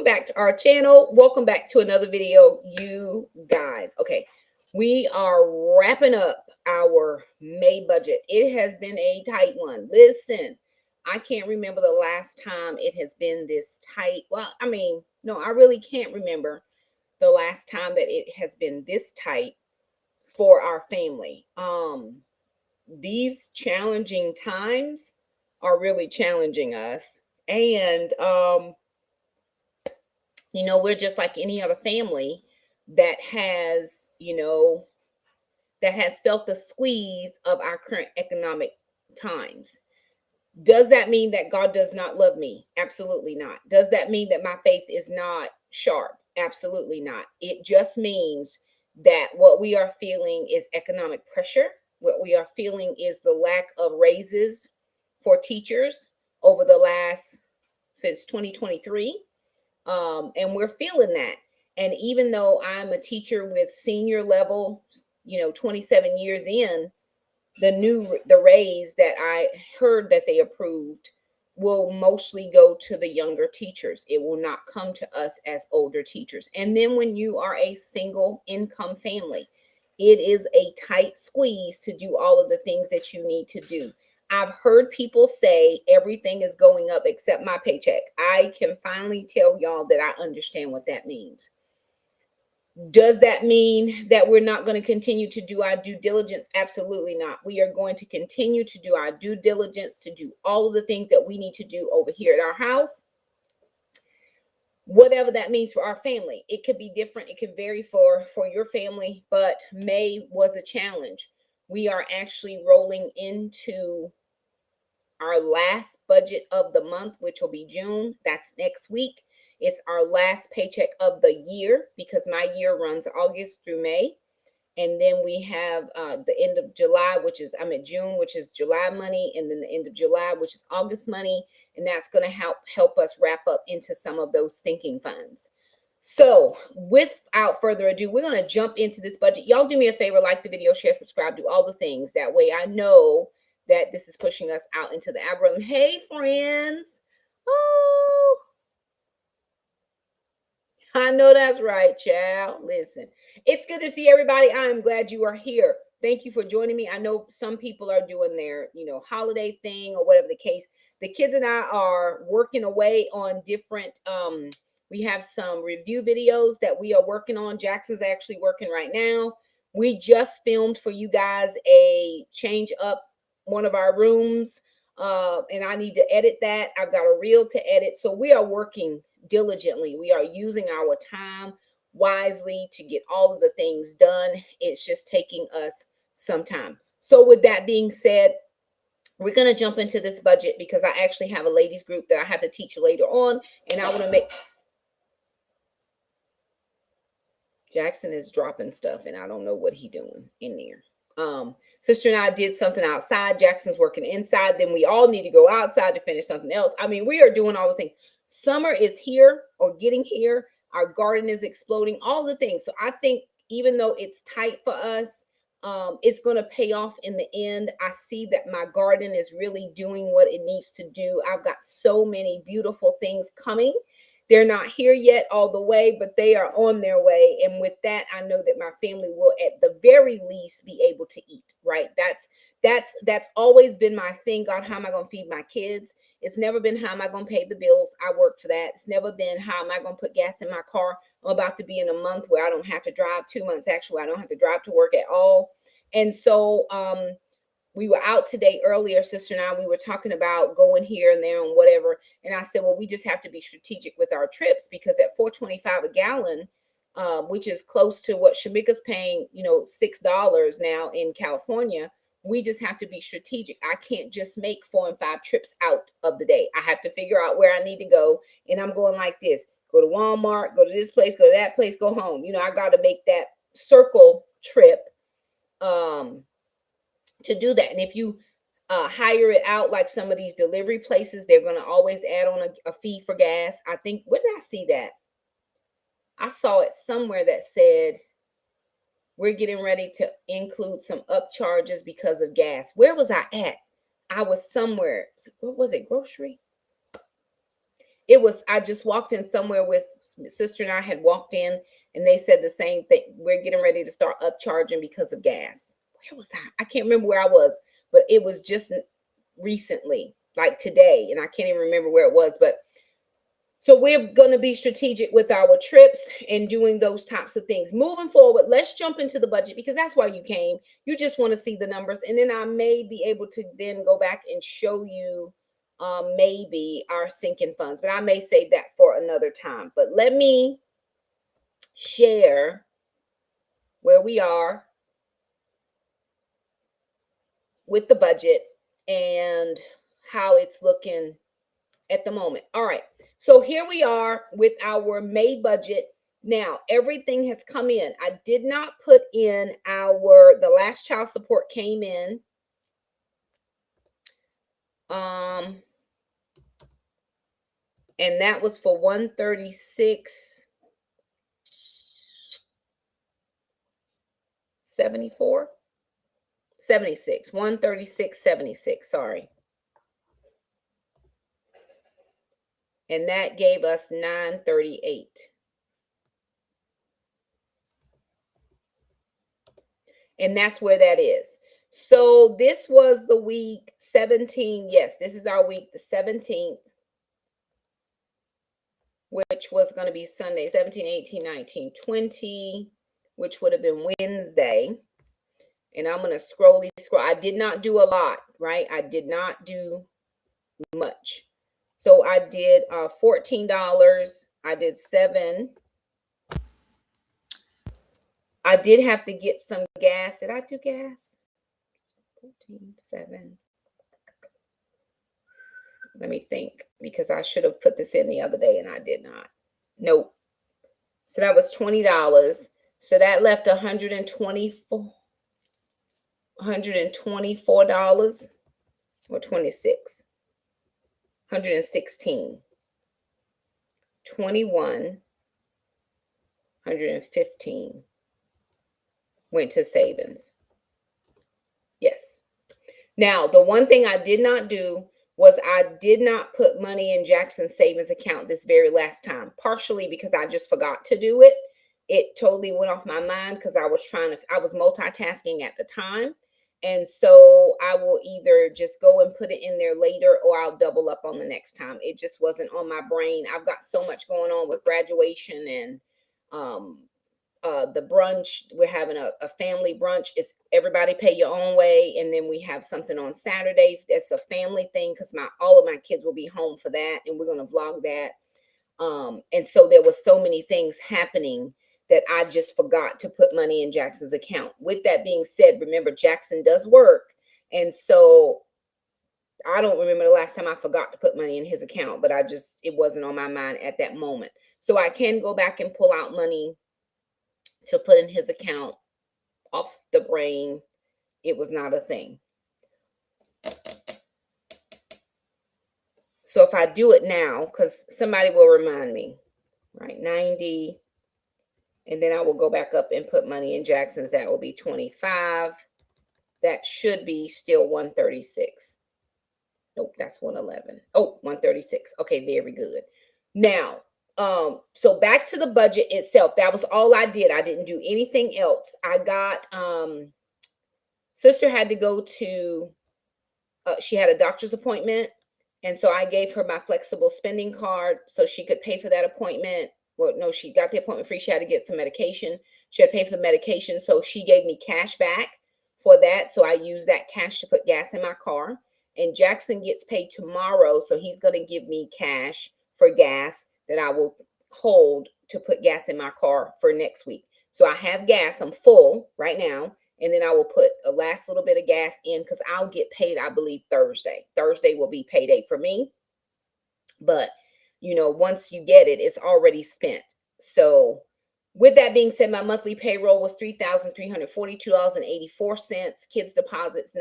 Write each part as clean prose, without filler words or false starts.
back to our channel. Welcome back to another video, you guys. Okay, we are wrapping up our May budget. It has been a tight one. Listen, I can't remember the last time it has been this tight. Well, I mean, no, I really can't remember the last time that it has been this tight for our family. These challenging times are really challenging us. And we're just like any other family that has, that has felt the squeeze of our current economic times. Does that mean that God does not love me? Absolutely not. Does that mean that my faith is not sharp? Absolutely not. It just means that what we are feeling is economic pressure. What we are feeling is the lack of raises for teachers over the last, since 2023. And we're feeling that. And even though I'm a teacher with senior level, 27 years in, the raise that I heard that they approved will mostly go to the younger teachers. It will not come to us as older teachers. And then when you are a single income family, it is a tight squeeze to do all of the things that you need to do. I've heard people say everything is going up except my paycheck. I can finally tell y'all that I understand what that means. Does that mean that we're not going to continue to do our due diligence? Absolutely not. We are going to continue to do our due diligence, to do all of the things that we need to do over here at our house. Whatever that means for our family. It could be different. It could vary for your family, but May was a challenge. We are actually rolling into our last budget of the month, which will be June. That's next week. It's our last paycheck of the year because my year runs August through May. And then we have the end of July, June, which is July money, and then the end of July, which is August money. And that's going to help us wrap up into some of those sinking funds. So without further ado, we're going to jump into this budget. Y'all do me a favor, like the video, share, subscribe, do all the things. That way I know that this is pushing us out into the algorithm. Hey, friends. Oh, I know that's right, child. Listen, it's good to see everybody. I am glad you are here. Thank you for joining me. I know some people are doing their, holiday thing or whatever the case. The kids and I are working away on different, we have some review videos that we are working on. Jackson's actually working right now. We just filmed for you guys a change up one of our rooms, and I need to edit that. I've got a reel to edit. So we are working diligently. We are using our time wisely to get all of the things done. It's just taking us some time. So with that being said, we're going to jump into this budget because I actually have a ladies group that I have to teach later on, and I want to make... Jackson is dropping stuff, and I don't know what he's doing in there. Sister and I did something outside. Jackson's working inside. Then we all need to go outside to finish something else. I mean, we are doing all the things. Summer is here or getting here. Our garden is exploding, all the things. So I think even though it's tight for us, it's going to pay off in the end. I see that my garden is really doing what it needs to do. I've got so many beautiful things coming. They're not here yet all the way, but they are on their way. And with that, I know that my family will at the very least be able to eat, right? That's always been my thing. God, how am I going to feed my kids? It's never been how am I going to pay the bills? I work for that. It's never been how am I going to put gas in my car? I'm about to be in a month where I don't have to drive, 2 months. Actually, I don't have to drive to work at all. And so, we were out today earlier, sister and I, we were talking about going here and there and whatever. And I said, well, we just have to be strategic with our trips because at $4.25 a gallon, which is close to what Shamika's paying, $6 now in California, we just have to be strategic. I can't just make 4 and 5 trips out of the day. I have to figure out where I need to go. And I'm going like this, go to Walmart, go to this place, go to that place, go home. I got to make that circle trip, to do that. And if you hire it out like some of these delivery places, they're going to always add on a fee for gas. I think, where did I see that? I saw it somewhere that said we're getting ready to include some upcharges because of gas. Where was I at? I was somewhere. What was it? Grocery? I just walked in somewhere with sister and I had walked in and they said the same thing. We're getting ready to start upcharging because of gas. Where was I? I can't remember where I was, but it was just recently, like today, and I can't even remember where it was, but so we're going to be strategic with our trips and doing those types of things. Moving forward, let's jump into the budget because that's why you came. You just want to see the numbers. And then I may be able to then go back and show you maybe our sinking funds. But I may save that for another time. But let me share where we are with the budget and how it's looking at the moment. All right. So here we are with our May budget. Now, everything has come in. I did not put in the last child support came in. And that was for 136.74. 76, 136.76, sorry. And that gave us 938. And that's where that is. So this was the week 17. Yes, this is our week, the 17th, which was going to be Sunday, 17, 18, 19, 20, which would have been Wednesday. And I'm going to scroll. I did not do a lot, right? I did not do much. So I did $14. I did $7. I did have to get some gas. Did I do gas? 14, 7. Let me think, because I should have put this in the other day and I did not. Nope. So that was $20. So that left $124 or 26. 116. 21. 115 went to savings. Yes. Now, the one thing I did not do was I did not put money in Jackson's savings account this very last time, partially because I just forgot to do it. It totally went off my mind because I was multitasking at the time. And so I will either just go and put it in there later or I'll double up on the next time. It just wasn't on my brain. I've got so much going on with graduation and the brunch. We're having a family brunch. It's everybody pay your own way. And then we have something on Saturday. That's a family thing because all of my kids will be home for that. And we're going to vlog that. And so there was so many things happening that I just forgot to put money in Jackson's account. With that being said, remember Jackson does work. And so I don't remember the last time I forgot to put money in his account, but it wasn't on my mind at that moment. So I can go back and pull out money to put in his account off the brain. It was not a thing. So if I do it now, because somebody will remind me, right? 90. And then I will go back up and put money in Jackson's. That will be 25. That should be still 136. Nope, that's 111. Oh, 136. Okay, very good. Now, so back to the budget itself. That was all I did. I didn't do anything else. I got, sister had to go to, she had a doctor's appointment. And so I gave her my flexible spending card so she could pay for that appointment. Well, no, she got the appointment free. She had to get some medication. She had to pay for the medication. So she gave me cash back for that. So I used that cash to put gas in my car. And Jackson gets paid tomorrow. So he's going to give me cash for gas that I will hold to put gas in my car for next week. So I have gas. I'm full right now. And then I will put a last little bit of gas in because I'll get paid, I believe, Thursday. Thursday will be payday for me. But you know, once you get it, it's already spent. So with that being said, my monthly payroll was $3,342.84. Kids deposits,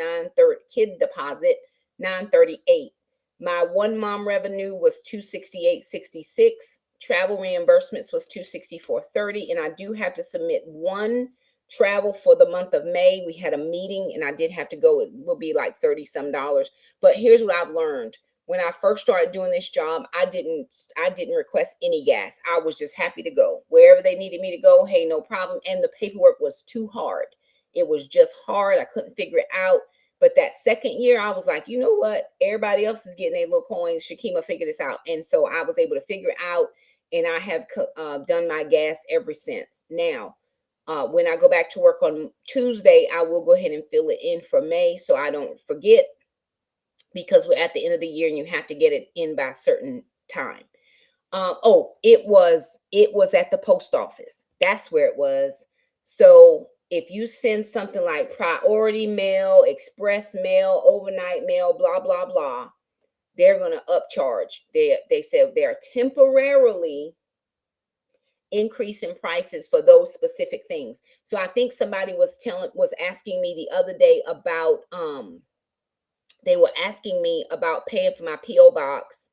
kid deposit, $938. My one mom revenue was $268.66. Travel reimbursements was $264.30. And I do have to submit one travel for the month of May. We had a meeting and I did have to go. It will be like $30 some. But here's what I've learned. when I first started doing this job, I didn't request any gas. I was just happy to go wherever they needed me to go. Hey, no problem. And the paperwork was too hard. It was just hard. I couldn't figure it out. But that second year, I was like, you know what? Everybody else is getting their little coins. Shakima, figure this out. And so I was able to figure it out, and I have done my gas ever since. Now, when I go back to work on Tuesday, I will go ahead and fill it in for May so I don't forget, because we're at the end of the year and you have to get it in by a certain time. It was at the post office. That's where it was. So if you send something like priority mail, express mail, overnight mail, blah, blah, blah, they're going to upcharge. They said they're temporarily increasing prices for those specific things. So I think somebody was asking me the other day about, they were asking me about paying for my P.O. box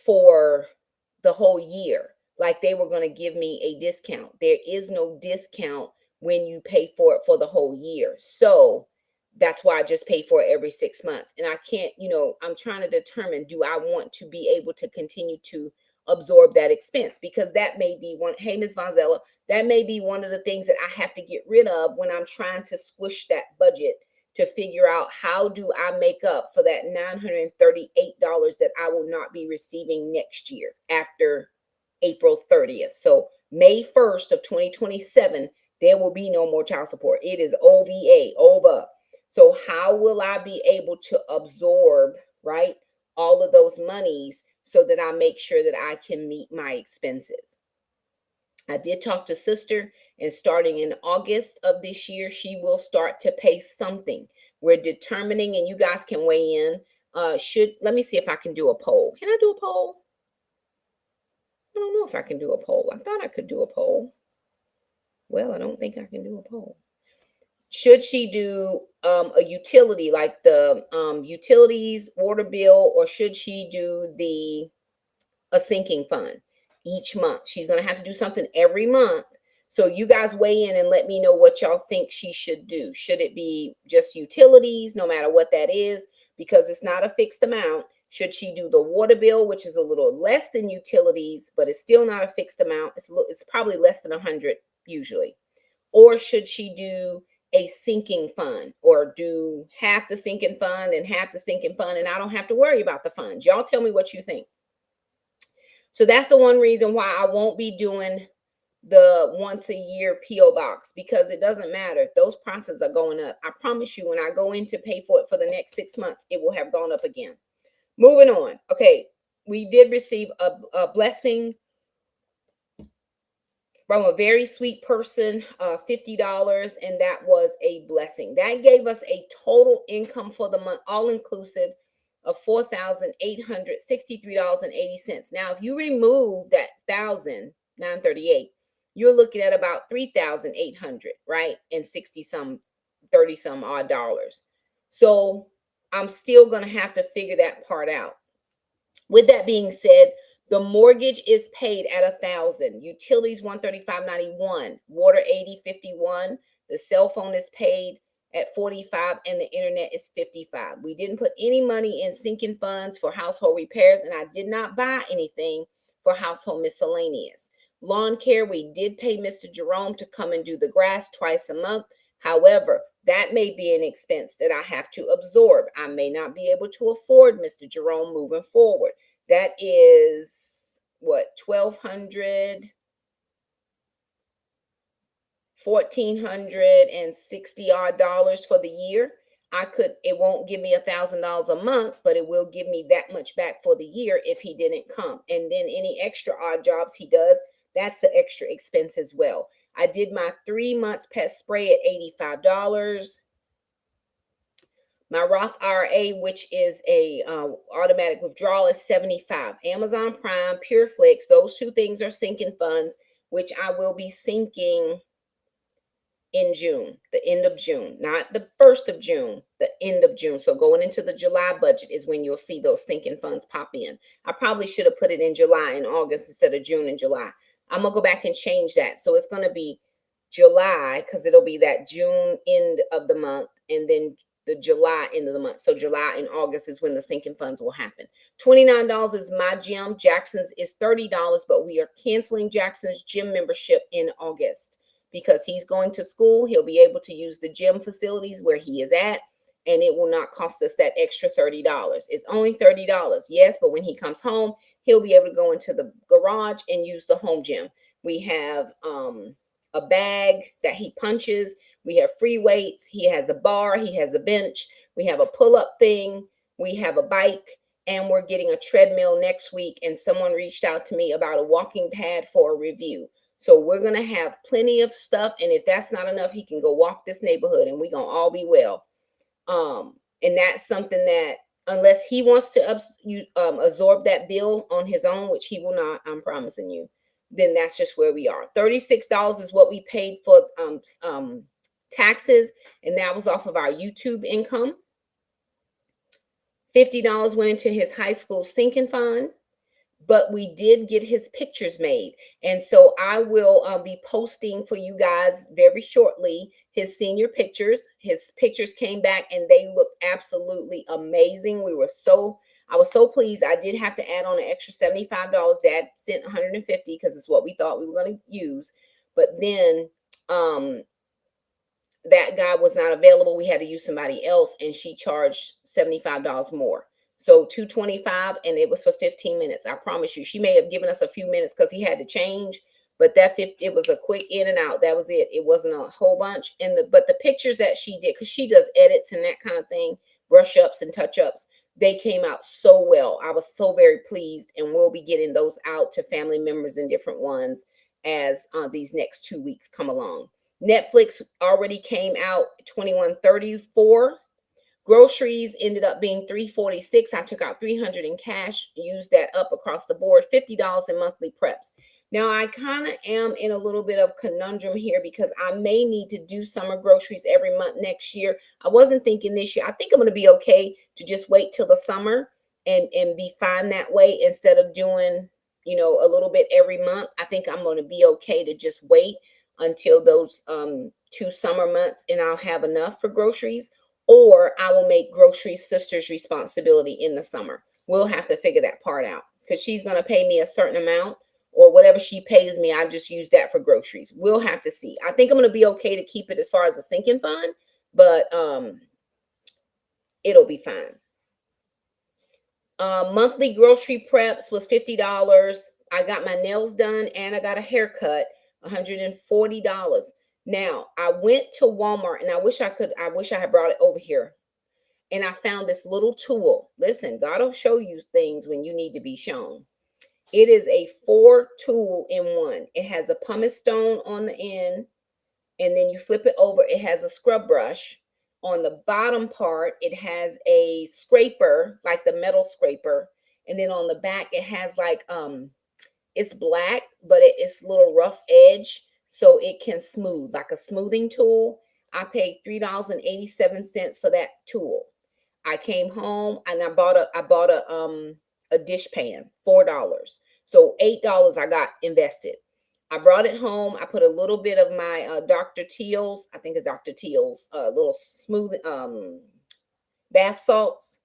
for the whole year. Like they were going to give me a discount. There is no discount when you pay for it for the whole year. So that's why I just pay for it every 6 months. And I can't, I'm trying to determine, do I want to be able to continue to absorb that expense? Because that may be one. Hey, Ms. Vonzella, that may be one of the things that I have to get rid of when I'm trying to squish that budget, to figure out how do I make up for that $938 that I will not be receiving next year after April 30th. So May 1st of 2027, there will be no more child support. It is OVA, over. So how will I be able to absorb, right, all of those monies so that I make sure that I can meet my expenses? I did talk to sister, and starting in August of this year, she will start to pay something. We're determining, and you guys can weigh in. Let me see if I can do a poll. Can I do a poll? I don't know if I can do a poll. I thought I could do a poll. Well, I don't think I can do a poll. Should she do a utility, like the utilities, water bill, or should she do a sinking fund each month? She's going to have to do something every month. So you guys weigh in and let me know what y'all think she should do. Should it be just utilities, no matter what that is, because it's not a fixed amount? Should she do the water bill, which is a little less than utilities, but it's still not a fixed amount? It's probably less than 100 usually. Or should she do a sinking fund, or do half the sinking fund and half the sinking fund, and I don't have to worry about the funds? Y'all tell me what you think. So that's the one reason why I won't be doing the once a year P.O. box, because it doesn't matter. Those prices are going up. I promise you, when I go in to pay for it for the next 6 months, it will have gone up again. Moving on. Okay, we did receive a blessing from a very sweet person, $50, and that was a blessing. That gave us a total income for the month, all inclusive, of $4,863.80. Now, if you remove that $1,938, you're looking at about $3,800, right? And 30 some odd dollars. So I'm still going to have to figure that part out. With that being said, the mortgage is paid at $1,000, utilities $135.91, water $80.51, the cell phone is paid at $45, and the internet is $55. We didn't put any money in sinking funds for household repairs, and I did not buy anything for household miscellaneous. Lawn care, we did pay Mr. Jerome to come and do the grass twice a month. However, that may be an expense that I have to absorb. I may not be able to afford Mr. Jerome moving forward. That is what, $1,200, $1,460 odd dollars for the year. It won't give me $1,000 a month, but it will give me that much back for the year if he didn't come. And then any extra odd jobs he does, that's the extra expense as well. I did my 3 months pet spray at $85. My Roth IRA, which is a automatic withdrawal, is $75. Amazon Prime, PureFlix, those two things are sinking funds, which I will be sinking in June, the end of June, not the 1st of June, the end of June. So going into the July budget is when you'll see those sinking funds pop in. I probably should have put it in July and August instead of June and July. I'm going to go back and change that. So it's going to be July, because it'll be that June end of the month, and then the July end of the month. So July and August is when the sinking funds will happen. $29 is my gym. Jackson's is $30, but we are canceling Jackson's gym membership in August because he's going to school. He'll be able to use the gym facilities where he is at, and it will not cost us that extra $30. It's only $30, yes, but when he comes home, he'll be able to go into the garage and use the home gym. We have a bag that he punches. We have free weights. He has a bar. He has a bench. We have a pull-up thing. We have a bike, and we're getting a treadmill next week. And someone reached out to me about a walking pad for a review. So we're going to have plenty of stuff. And if that's not enough, he can go walk this neighborhood and we're going to all be well. And that's something that unless he wants to absorb that bill on his own, which he will not, I'm promising you, then that's just where we are. $36 is what we paid for taxes, and that was off of our YouTube income. $50 went into his high school sinking fund, but we did get his pictures made. And so I will be posting for you guys very shortly his senior pictures. His pictures came back and they look absolutely amazing. I was so pleased. I did have to add on an extra $75. Dad sent $150 because it's what we thought we were going to use. But then that guy was not available. We had to use somebody else, and she charged $75 more. So $225, and it was for 15 minutes. I promise you, she may have given us a few minutes because he had to change, but it was a quick in and out. That was it. It wasn't a whole bunch. But the pictures that she did, because she does edits and that kind of thing, brush ups and touch ups, they came out so well. I was so very pleased, and we'll be getting those out to family members and different ones as these next 2 weeks come along. Netflix already came out $21.34. Groceries ended up being $346. I took out $300 in cash, used that up across the board. $50 in monthly preps. Now I kind of am in a little bit of conundrum here because I may need to do summer groceries every month next year. I wasn't thinking this year. I think I'm going to be okay to just wait till the summer and be fine that way instead of doing, a little bit every month. I think I'm going to be okay to just wait until those 2 summer months, and I'll have enough for groceries. Or I will make grocery sister's responsibility in the summer. We'll have to figure that part out because she's going to pay me a certain amount, or whatever she pays me, I just use that for groceries. We'll have to see. I think I'm going to be okay to keep it as far as a sinking fund, but it'll be fine. Monthly grocery preps was $50. I got my nails done and I got a haircut, $140. Now, I went to Walmart, and I wish I had brought it over here. And I found this little tool. Listen, God will show you things when you need to be shown. It is a 4 tool in one. It has a pumice stone on the end, and then you flip it over. It has a scrub brush. On the bottom part, it has a scraper, like the metal scraper. And then on the back, it has like, it's black, but it's a little rough edge, so it can smooth, like a smoothing tool. I paid $3.87 for that tool. I came home and I bought a dish pan, $4. So $8 I got invested. I brought it home. I put a little bit of my Dr. Teal's, I think it's Dr. Teal's, little smooth bath salts,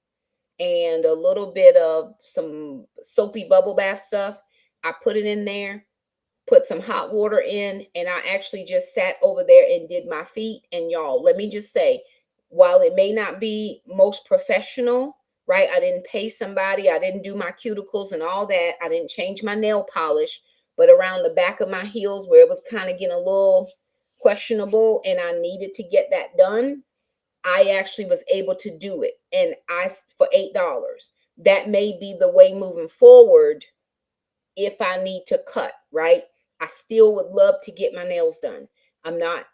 and a little bit of some soapy bubble bath stuff. I put it in there, put some hot water in, and I actually just sat over there and did my feet. And y'all, let me just say, while it may not be most professional, right? I didn't pay somebody. I didn't do my cuticles and all that. I didn't change my nail polish, but around the back of my heels where it was kind of getting a little questionable and I needed to get that done, I actually was able to do it. And for $8, that may be the way moving forward. If I need to cut, right? I still would love to get my nails done. I'm not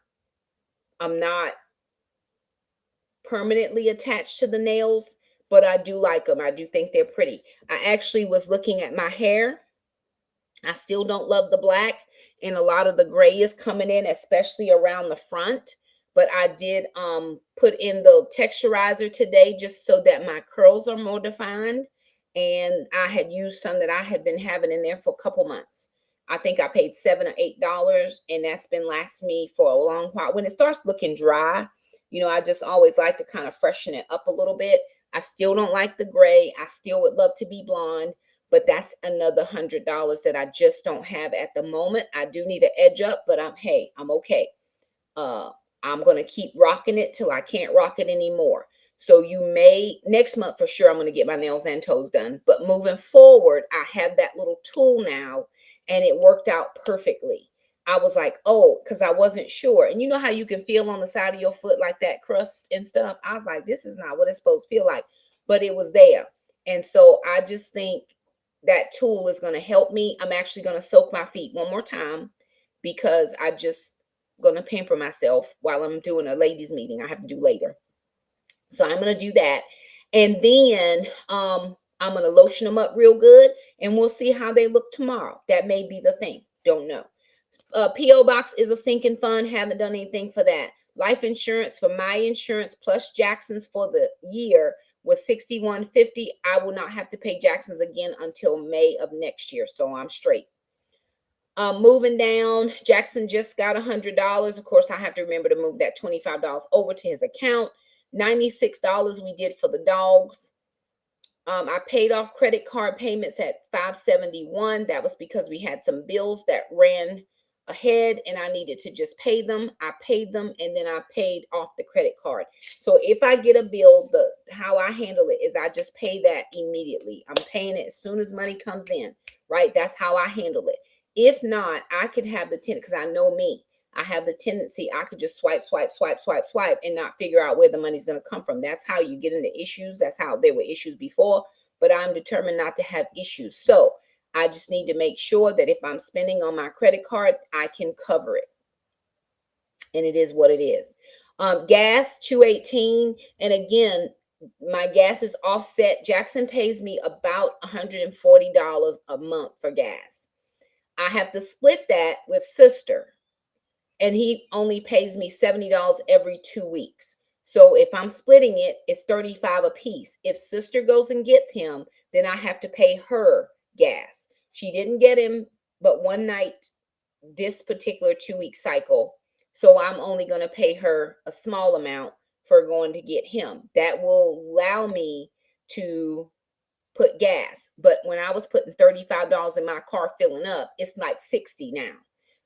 permanently attached to the nails, but I do like them. I do think they're pretty. I actually was looking at my hair. I still don't love the black, and a lot of the gray is coming in, especially around the front. But I did put in the texturizer today just so that my curls are more defined. And I had used some that I had been having in there for a couple months. I think I paid $7 or $8, and that's been lasting me for a long while. When it starts looking dry, I just always like to kind of freshen it up a little bit. I still don't like the gray. I still would love to be blonde, but that's another $100 that I just don't have at the moment. I do need to edge up, but I'm okay. Uh, I'm going to keep rocking it till I can't rock it anymore. So next month for sure, I'm going to get my nails and toes done. But moving forward, I have that little tool now, and it worked out perfectly. I was like, oh, because I wasn't sure. And you know how you can feel on the side of your foot like that crust and stuff? I was like, this is not what it's supposed to feel like. But it was there. And so I just think that tool is going to help me. I'm actually going to soak my feet one more time because I just going to pamper myself while I'm doing a ladies meeting I have to do later. So I'm going to do that. And then I'm going to lotion them up real good, and we'll see how they look tomorrow. That may be the thing. Don't know. P.O. Box is a sinking fund. Haven't done anything for that. Life insurance for my insurance plus Jackson's for the year was $61.50. I will not have to pay Jackson's again until May of next year. So I'm straight. Moving down, Jackson just got $100. Of course, I have to remember to move that $25 over to his account. $96 we did for the dogs. I paid off credit card payments at $571. That was because we had some bills that ran ahead and I needed to just pay them. I paid them and then I paid off the credit card. So if I get a bill, how I handle it is I just pay that immediately. I'm paying it as soon as money comes in, right? That's how I handle it. If not, I could have the tendency, because I know me, I have the tendency, I could just swipe, and not figure out where the money's going to come from. That's how you get into issues. That's how there were issues before, but I'm determined not to have issues. So I just need to make sure that if I'm spending on my credit card, I can cover it. And it is what it is. Gas, $2.18. And again, my gas is offset. Jackson pays me about $140 a month for gas. I have to split that with sister, and he only pays me $70 every 2 weeks. So if I'm splitting it, it's $35 a piece. If sister goes and gets him, then I have to pay her gas. She didn't get him but one night this particular 2-week cycle. So I'm only going to pay her a small amount for going to get him. That will allow me to put gas. But when I was putting $35 in my car filling up, it's like $60 now.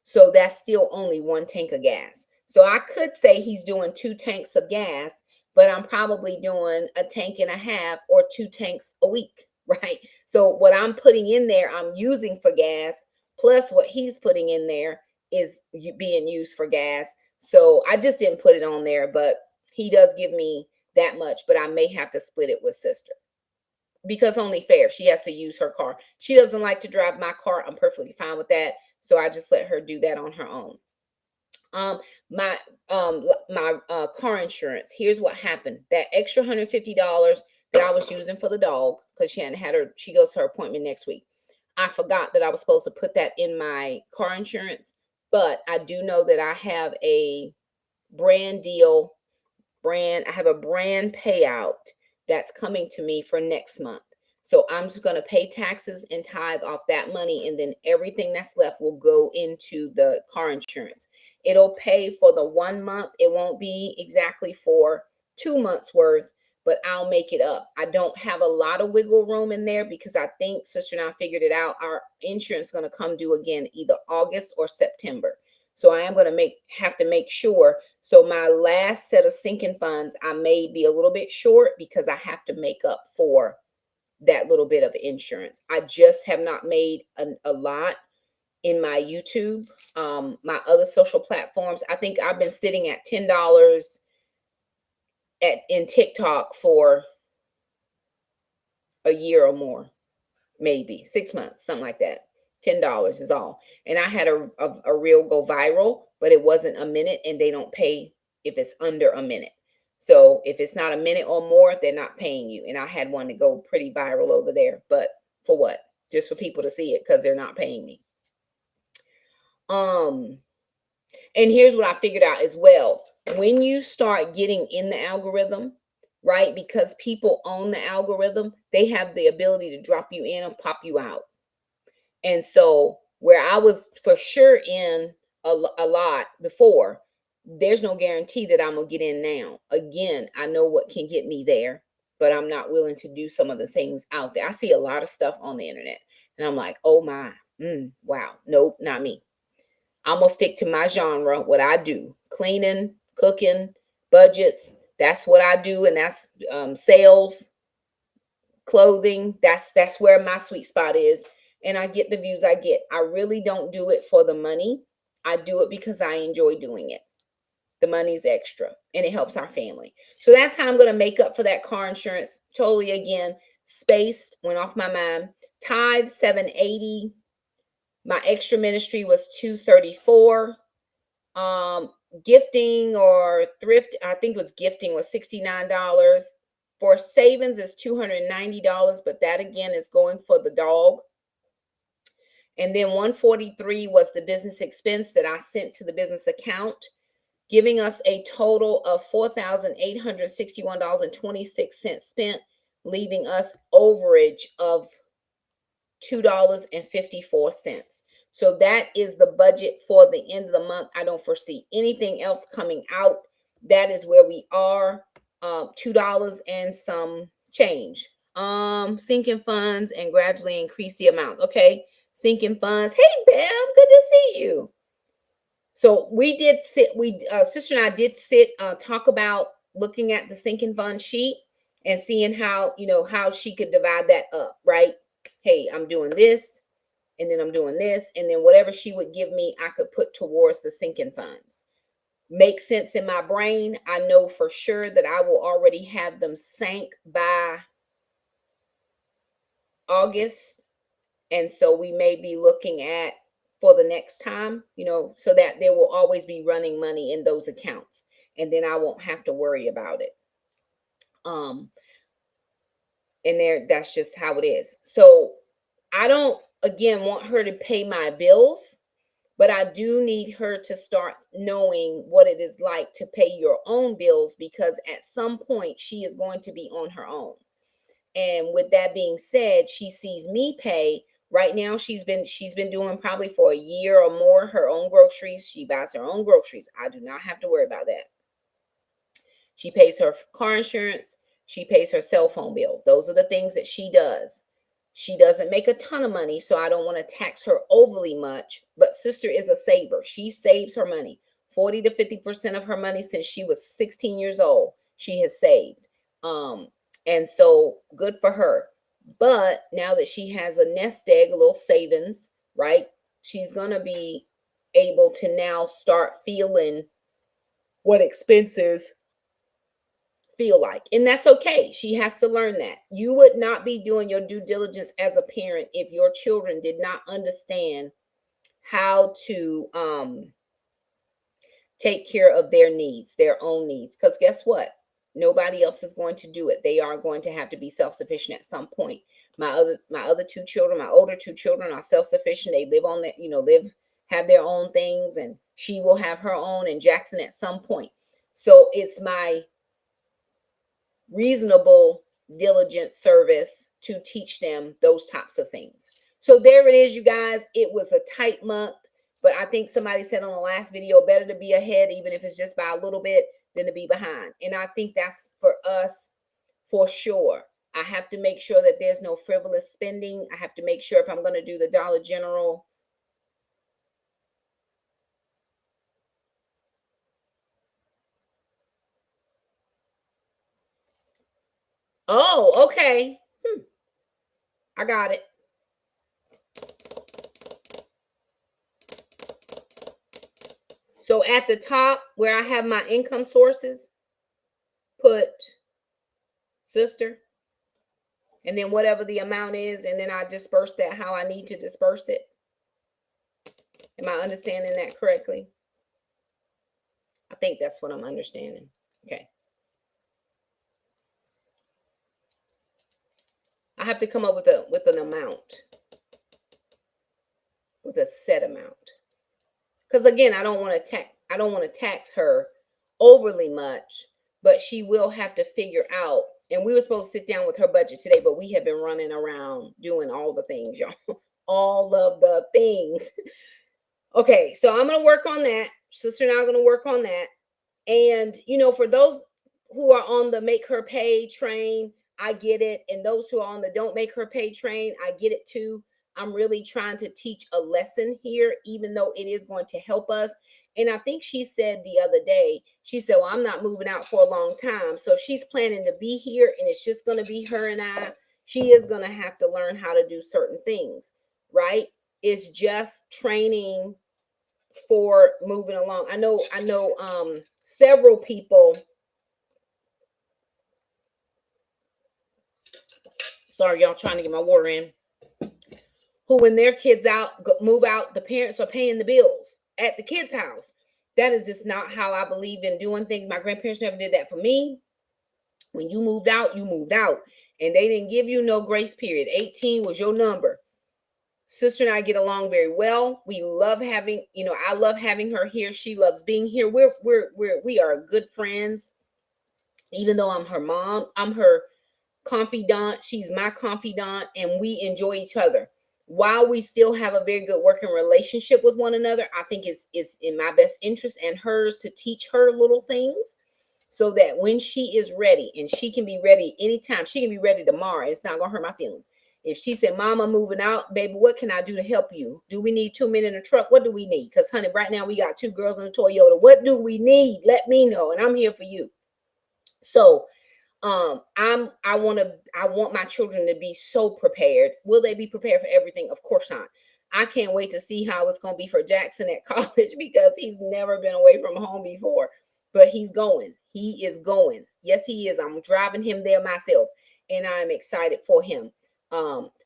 So that's still only 1 tank of gas. So I could say he's doing 2 tanks of gas, but I'm probably doing 1.5 tanks or 2 tanks a week, right? So what I'm putting in there, I'm using for gas, plus what he's putting in there is being used for gas. So I just didn't put it on there, but he does give me that much, but I may have to split it with sister. Because only fair, she has to use her car. She doesn't like to drive my car. I'm perfectly fine with that. So I just let her do that on her own. My car insurance. Here's what happened. That extra $150 that I was using for the dog, because she goes to her appointment next week. I forgot that I was supposed to put that in my car insurance, but I do know that I have a brand payout that's coming to me for next month. So I'm just going to pay taxes and tithe off that money, and then everything that's left will go into the car insurance. It'll pay for the 1 month. It won't be exactly for 2 months worth, but I'll make it up. I don't have a lot of wiggle room in there because I think sister and I figured it out. Our insurance is going to come due again either August or September. So I am going to have to make sure. So my last set of sinking funds, I may be a little bit short because I have to make up for that little bit of insurance. I just have not made a lot in my YouTube. My other social platforms, I think I've been sitting at $10 in TikTok for a year or more, maybe 6 months, something like that. $10 is all. And I had a reel go viral, but it wasn't a minute, and they don't pay if it's under a minute. So if it's not a minute or more, they're not paying you. And I had one to go pretty viral over there, but for what? Just for people to see it, because they're not paying me. And here's what I figured out as well. When you start getting in the algorithm, right? Because people own the algorithm, they have the ability to drop you in and pop you out. And so where I was for sure in a lot before, there's no guarantee that I'm gonna get in now. Again, I know what can get me there, but I'm not willing to do some of the things out there. I see a lot of stuff on the internet, and I'm like, oh my, wow, nope, not me. I'm gonna stick to my genre, what I do: cleaning, cooking, budgets. That's what I do, and that's sales, clothing. That's where my sweet spot is, and I get the views I get. I really don't do it for the money. I do it because I enjoy doing it. The money's extra and it helps our family. So that's how I'm going to make up for that car insurance. Totally, again, spaced, went off my mind. Tithe 780. My extra ministry was 234. Gifting or thrift, I think it was gifting, was $69. For savings is $290, but that again is going for the dog. And then 143 was the business expense that I sent to the business account, giving us a total of $4,861.26 spent, leaving us overage of $2.54. So that is the budget for the end of the month. I don't foresee anything else coming out. That is where we are. $2 and some change. Sinking funds and gradually increase the amount. Okay, sinking funds. Hey, Bev, good to see you. So we did sit, sister and I did sit, talk about looking at the sinking fund sheet and seeing how, how she could divide that up, right? Hey, I'm doing this, and then I'm doing this, and then whatever she would give me, I could put towards the sinking funds. Makes sense in my brain. I know for sure that I will already have them sank by August. And so we may be looking at, for the next time, so that there will always be running money in those accounts, and then I won't have to worry about it. And that's just how it is. So I don't, again, want her to pay my bills, but I do need her to start knowing what it is like to pay your own bills, because at some point she is going to be on her own. And with that being said, she sees me pay. Right now, she's been doing probably for a year or more her own groceries. She buys her own groceries. I do not have to worry about that. She pays her car insurance. She pays her cell phone bill. Those are the things that she does. She doesn't make a ton of money, so I don't want to tax her overly much. But sister is a saver. She saves her money. 40 to 50% of her money since she was 16 years old, she has saved. And so good for her. But now that she has a nest egg, a little savings, right? She's going to be able to now start feeling what expenses feel like. And that's okay. She has to learn that. You would not be doing your due diligence as a parent if your children did not understand how to take care of their needs, their own needs. Because guess what? Nobody else is going to do it. They are going to have to be self-sufficient at some point. My other two children, my older two children, are self-sufficient. They live on that, have their own things, and she will have her own, and Jackson at some point. So it's my reasonable, diligent service to teach them those types of things. So there it is, you guys. It was a tight month, but I think somebody said on the last video, better to be ahead, even if it's just by a little bit, than to be behind. And I think that's for us for sure. I have to make sure that there's no frivolous spending. I have to make sure if I'm going to do the Dollar General. Oh, okay. I got it. So at the top where I have my income sources, put sister, and then whatever the amount is, and then I disperse that how I need to disperse it. Am I understanding that correctly? I think that's what I'm understanding. Okay. I have to come up with an amount, with a set amount. Because again, I don't want to tax her overly much, but she will have to figure out. And we were supposed to sit down with her budget today, but we have been running around doing all the things, y'all. All of the things. Okay, so I'm going to work on that. Sister and I are going to work on that. And, for those who are on the make her pay train, I get it. And those who are on the don't make her pay train, I get it too. I'm really trying to teach a lesson here, even though it is going to help us. And I think she said the other day, she said, well, I'm not moving out for a long time. So if she's planning to be here and it's just going to be her and I, she is going to have to learn how to do certain things, right? It's just training for moving along. I know several people, sorry y'all, trying to get my water in, who when their kids move out, the parents are paying the bills at the kids' house. That is just not how I believe in doing things. My grandparents never did that for me. When you moved out, you moved out, and they didn't give you no grace period. 18 was your number. Sister and I get along very well. We love having, I love having her here. She loves being here. We are good friends. Even though I'm her mom, I'm her confidant. She's my confidant, and we enjoy each other. While we still have a very good working relationship with one another, I think it's in my best interest and hers to teach her little things so that when she is ready, and she can be ready anytime, she can be ready tomorrow. It's not gonna hurt my feelings. If she said, Mom, I'm moving out, baby, what can I do to help you? Do we need 2 men in a truck? What do we need? Because, honey, right now we got 2 girls in a Toyota. What do we need? Let me know, and I'm here for you. So I want my children to be so prepared. Will they be prepared for everything? Of course not. I can't wait to see how it's going to be for Jackson at college because he's never been away from home before, but he's going. He is going. Yes, he is. I'm driving him there myself, and I'm excited for him.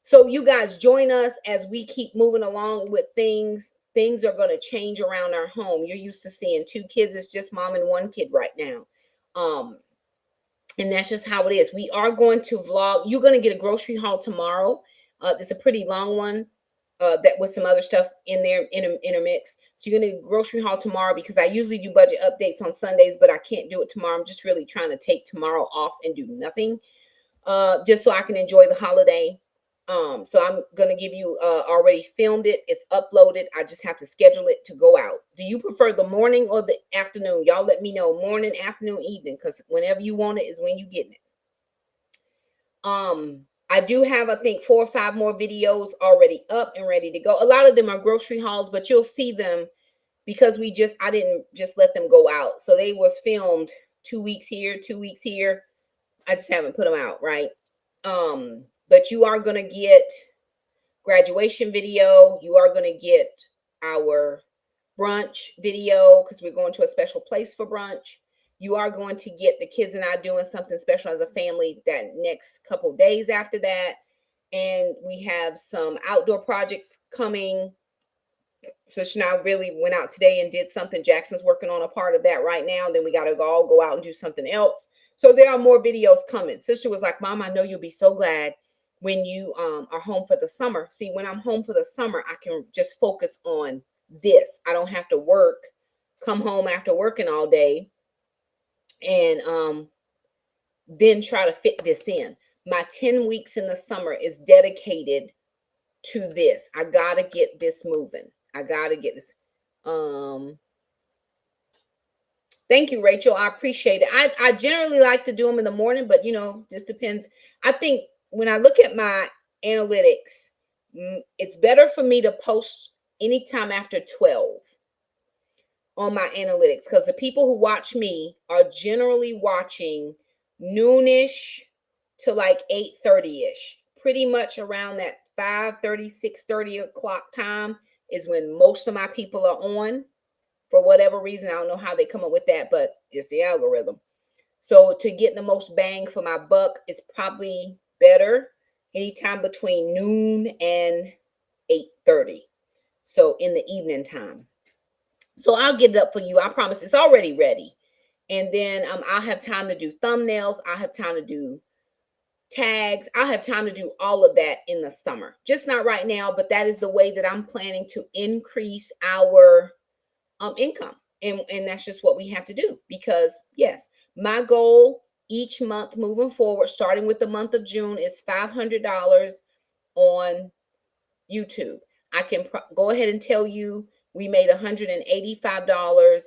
So you guys join us as we keep moving along with things. Things are going to change around our home. You're used to seeing 2 kids. It's just mom and 1 kid right now. And that's just how it is. We are going to vlog. You're going to get a grocery haul tomorrow. It's a pretty long one that with some other stuff in there, intermix. So you're going to get a grocery haul tomorrow because I usually do budget updates on Sundays, but I can't do it tomorrow. I'm just really trying to take tomorrow off and do nothing just so I can enjoy the holiday. So I'm going to give you already filmed it. It's uploaded. I just have to schedule it to go out. Do you prefer the morning or the afternoon? Y'all let me know. Morning, afternoon, evening, because whenever you want it is when you getting it. I do have, I think, 4 or 5 more videos already up and ready to go. A lot of them are grocery hauls, but you'll see them because I didn't just let them go out. So they was filmed 2 weeks here, 2 weeks here. I just haven't put them out, right? But you are going to get graduation video. You are going to get our brunch video because we're going to a special place for brunch. You are going to get the kids and I doing something special as a family that next couple days after that. And we have some outdoor projects coming. So she and I really went out today and did something. Jackson's working on a part of that right now. Then we got to all go out and do something else. So there are more videos coming. Sister was like, Mom, I know you'll be so glad when you are home for the summer. See, when I'm home for the summer, I can just focus on this. I don't have to work, come home after working all day, and then try to fit this in. My 10 weeks in the summer is dedicated to this. I got to get this moving. I got to get this. Thank you, Rachel. I appreciate it. I generally like to do them in the morning, but just depends. I think when I look at my analytics, it's better for me to post anytime after 12 on my analytics because the people who watch me are generally watching noonish to like 8:30ish. Pretty much around that 5:30, 6:30 o'clock time is when most of my people are on. For whatever reason, I don't know how they come up with that, but it's the algorithm. So to get the most bang for my buck is probably better anytime between noon and 8:30. So in the evening time. So I'll get it up for you. I promise it's already ready. And then I'll have time to do thumbnails. I'll have time to do tags. I'll have time to do all of that in the summer. Just not right now, but that is the way that I'm planning to increase our income. And that's just what we have to do because yes, my goal each month moving forward, starting with the month of June, is $500 on YouTube. I can go ahead and tell you we made $185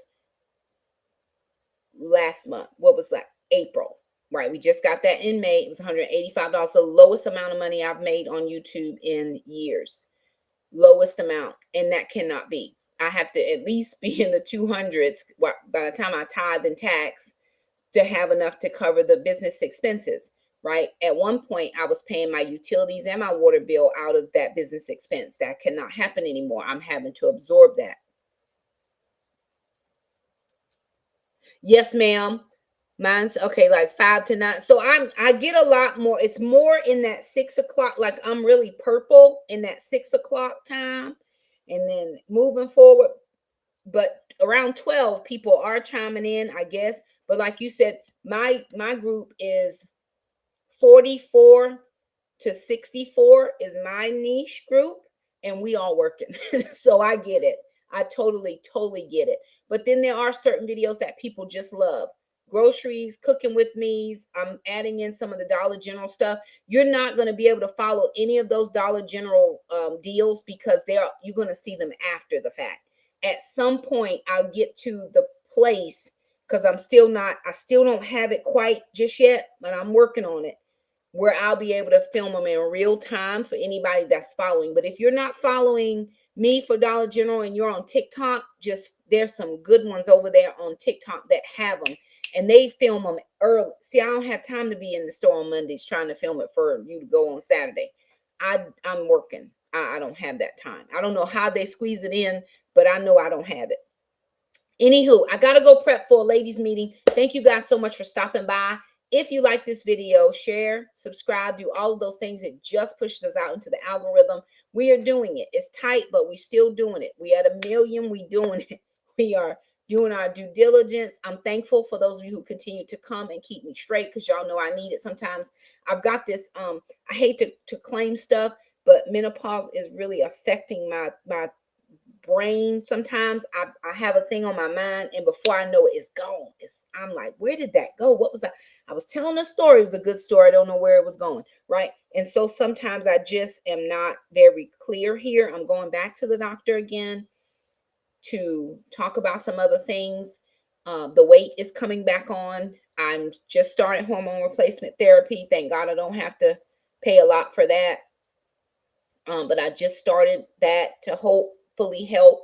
last month. What was that? April, right? We just got that in May. It was $185, the lowest amount of money I've made on YouTube in years. Lowest amount, and that cannot be. I have to at least be in the 200s by the time I tithe and tax to have enough to cover the business expenses, right? At one point, I was paying my utilities and my water bill out of that business expense. That cannot happen anymore. I'm having to absorb that. Yes, ma'am. Mine's okay, like 5 to 9. So I get a lot more. It's more in that 6 o'clock. Like I'm really purple in that 6 o'clock time, and then moving forward. But around 12, people are chiming in, I guess. But like you said, my group is 44 to 64 is my niche group, and we all working. So I get it. I totally get it. But then there are certain videos that people just love. Groceries, cooking with me's. I'm adding in some of the Dollar General stuff. You're not going to be able to follow any of those Dollar General deals because you're going to see them after the fact. At some point, I'll get to the place because I still don't have it quite just yet, but I'm working on it, where I'll be able to film them in real time for anybody that's following. But if you're not following me for Dollar General and you're on TikTok, there's some good ones over there on TikTok that have them, and they film them early. See, I don't have time to be in the store on Mondays trying to film it for you to go on Saturday. I'm working. I don't have that time. I don't know how they squeeze it in, but I know I don't have it. Anywho, I got to go prep for a ladies meeting. Thank you guys so much for stopping by. If you like this video, share, subscribe, do all of those things. It just pushes us out into the algorithm. We are doing it. It's tight, but we still doing it. We at 1 million. We doing it. We are doing our due diligence. I'm thankful for those of you who continue to come and keep me straight, because y'all know I need it sometimes. I've got this, I hate to claim stuff, but menopause is really affecting my brain. Sometimes I have a thing on my mind, and before I know it, it's gone. I'm like, where did that go? What was that? I was telling a story. It was a good story. I don't know where it was going, right? And so sometimes I just am not very clear here. I'm going back to the doctor again to talk about some other things. The weight is coming back on. I'm just starting hormone replacement therapy. Thank God I don't have to pay a lot for that. But I just started that to hopefully help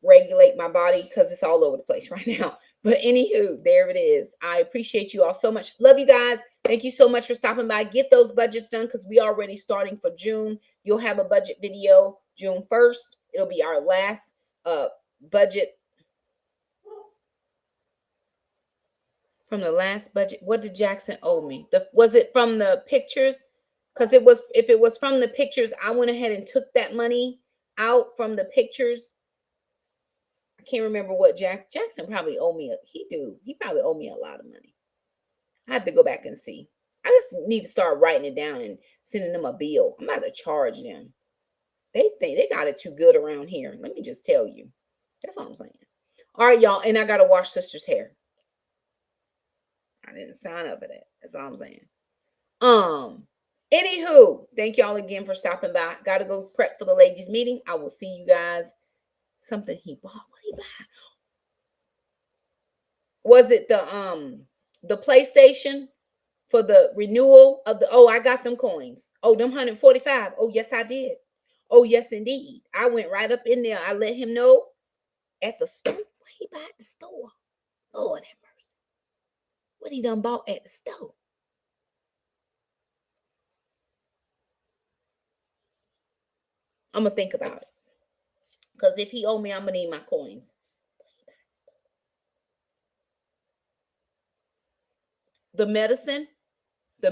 regulate my body, because it's all over the place right now. But anywho, there it is. I appreciate you all so much. Love you guys. Thank you so much for stopping by. Get those budgets done, because we already starting for June. You'll have a budget video June 1st. It'll be our last budget from the last budget. What did Jackson owe me? Was it from the pictures? Because if it was from the pictures, I went ahead and took that money out from the pictures. I can't remember what Jackson probably owed me. He probably owed me a lot of money. I have to go back and see. I just need to start writing it down and sending them a bill. I'm about to charge them. They think they got it too good around here. Let me just tell you. That's all I'm saying. All right, y'all. And I got to wash sister's hair. I didn't sign up for that. That's all I'm saying. Anywho, thank y'all again for stopping by. Got to go prep for the ladies meeting. I will see you guys. Something he bought. What did he buy? Was it the PlayStation for the renewal of the? Oh, I got them coins. Oh, them 145. Oh, yes, I did. Oh, yes, indeed. I went right up in there. I let him know at the store. What he bought at the store? Lord have mercy. What he done bought at the store? I'm gonna think about it. Because if he owe me, I'm going to need my coins. The medicine, the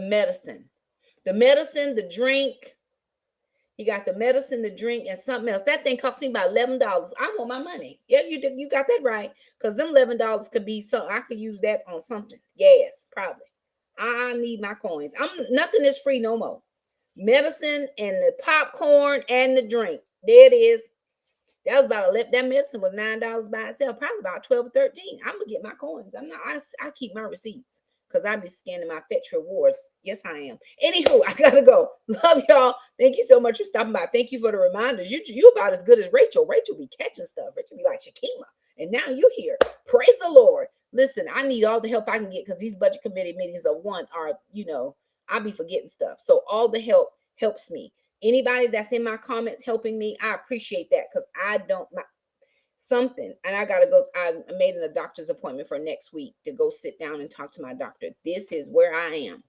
drink. He got the medicine, the drink, and something else. That thing cost me about $11. I want my money. Yeah, you got that right. Because them $11 could be something. I could use that on something. Yes, probably. I need my coins. Nothing is free no more. Medicine and the popcorn and the drink. There it is. That was about that medicine was $9 by itself, probably about 12 or 13. I'm gonna get my coins. I keep my receipts because I be scanning my fetch rewards. Yes, I am. Anywho, I gotta go. Love y'all. Thank you so much for stopping by. Thank you for the reminders. You about as good as Rachel. Rachel be catching stuff. Rachel be like Shakima. And now you're here. Praise the Lord. Listen, I need all the help I can get because these budget committee meetings I be forgetting stuff. So all the help helps me. Anybody that's in my comments helping me, I appreciate that because I don't something. And I gotta go. I made a doctor's appointment for next week to go sit down and talk to my doctor. This is where I am.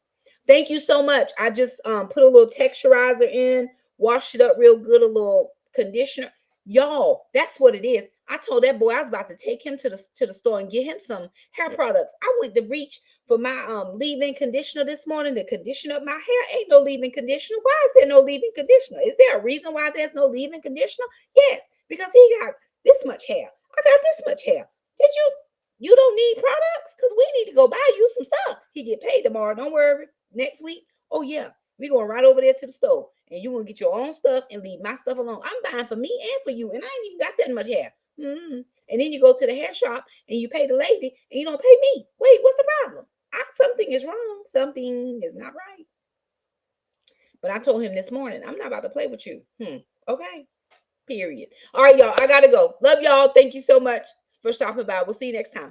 Thank you so much. I just put a little texturizer in, washed it up real good, a little conditioner. Y'all, that's what it is. I told that boy I was about to take him to the store and get him some hair products. I went to reach for my leave-in conditioner this morning to condition up my hair. Ain't no leave-in conditioner. Why is there no leave-in conditioner? Is there a reason why there's no leave-in conditioner? Yes, because he got this much hair. I got this much hair. Did you don't need products? Because we need to go buy you some stuff. He get paid tomorrow. Don't worry. Next week. Oh yeah. We going right over there to the store. And you gonna get your own stuff and leave my stuff alone. I'm buying for me and for you. And I ain't even got that much hair. Mm-hmm. And then you go to the hair shop and you pay the lady and you don't pay me. Wait, what's the problem? Something is wrong. Something is not right. But I told him this morning, I'm not about to play with you. Okay. Period. All right, y'all. I gotta go. Love y'all. Thank you so much for stopping by. We'll see you next time.